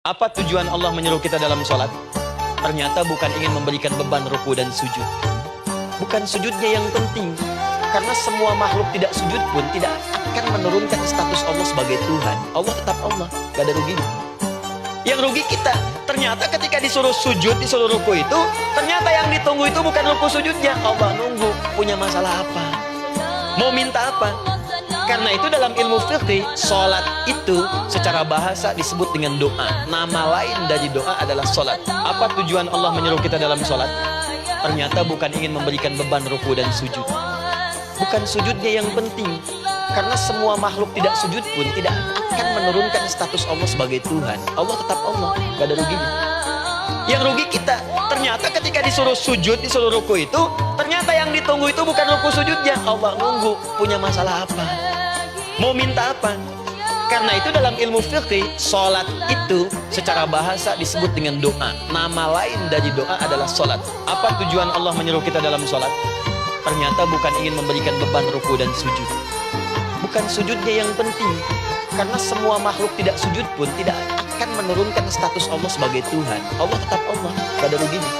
Apa tujuan Allah menyuruh kita dalam sholat? Ternyata bukan ingin memberikan beban ruku dan sujud. Bukan sujudnya yang penting, karena semua makhluk tidak sujud pun tidak akan menurunkan status Allah sebagai Tuhan. Allah tetap Allah, gak ada ruginya. Yang rugi kita, ternyata ketika disuruh sujud, disuruh ruku itu, ternyata yang ditunggu itu bukan ruku sujudnya. Allah nunggu, punya masalah apa? Mau minta apa? Karena itu dalam ilmu fikih, sholat itu secara bahasa disebut dengan doa. Nama lain dari doa adalah sholat. Apa tujuan Allah menyuruh kita dalam sholat? Ternyata bukan ingin memberikan beban ruku dan sujud. Bukan sujudnya yang penting, karena semua makhluk tidak sujud pun tidak akan menurunkan status Allah sebagai Tuhan. Allah tetap Allah, gak ada ruginya. Yang rugi kita, ternyata ketika disuruh sujud, disuruh ruku itu, ternyata yang ditunggu itu bukan ruku sujudnya. Allah nunggu, punya masalah apa? Mau minta apa? Karena itu dalam ilmu fikih, sholat itu secara bahasa disebut dengan doa. Nama lain dari doa adalah sholat. Apa tujuan Allah menyuruh kita dalam sholat? Ternyata bukan ingin memberikan beban ruku dan sujud. Bukan sujudnya yang penting, karena semua makhluk tidak sujud pun tidak akan menurunkan status Allah sebagai Tuhan. Allah tetap Allah, gak ada ruginya.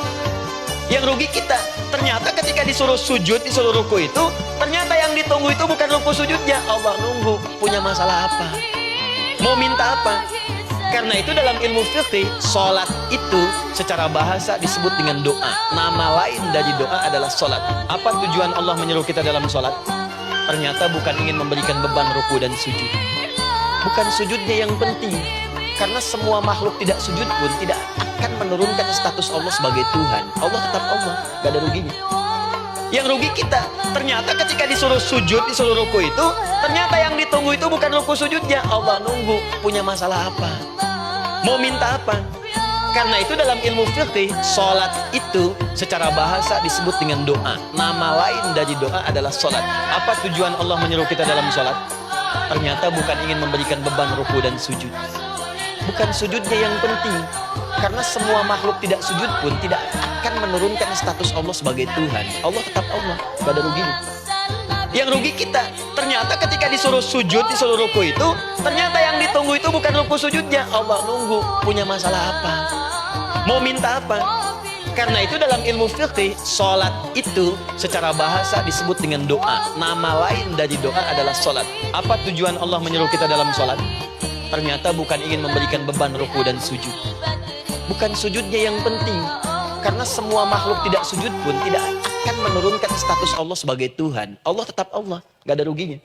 Yang rugi kita, ternyata ketika disuruh sujud, disuruh ruku itu, ternyata yang ditunggu itu bukan ruku sujudnya. Allah nunggu, punya masalah apa? Mau minta apa? Karena itu dalam ilmu fikih, sholat itu secara bahasa disebut dengan doa. Nama lain dari doa adalah sholat. Apa tujuan Allah menyuruh kita dalam sholat? Ternyata bukan ingin memberikan beban ruku dan sujud. Bukan sujudnya yang penting, karena semua makhluk tidak sujud pun tidak akan menurunkan status Allah sebagai Tuhan. Allah tetap Allah, gak ada ruginya. Yang rugi kita, ternyata ketika disuruh sujud, disuruh ruku itu, ternyata yang ditunggu itu bukan ruku sujudnya. Allah nunggu, punya masalah apa? Mau minta apa? Karena itu dalam ilmu fikih, sholat itu secara bahasa disebut dengan doa. Nama lain dari doa adalah sholat. Apa tujuan Allah menyuruh kita dalam sholat? Ternyata bukan ingin memberikan beban ruku dan sujud. Bukan sujudnya yang penting, karena semua makhluk tidak sujud pun tidak akan menurunkan status Allah sebagai Tuhan. Allah tetap Allah, gak ada ruginya. Yang rugi kita, ternyata ketika disuruh sujud, disuruh ruku itu, ternyata yang ditunggu itu bukan ruku sujudnya. Allah nunggu, punya masalah apa? Mau minta apa? Karena itu dalam ilmu fikih, sholat itu secara bahasa disebut dengan doa. Nama lain dari doa adalah sholat. Apa tujuan Allah menyuruh kita dalam sholat? Ternyata bukan ingin memberikan beban ruku dan sujud. Bukan sujudnya yang penting, karena semua makhluk tidak sujud pun tidak akan menurunkan status Allah sebagai Tuhan. Allah tetap Allah, gak ada ruginya.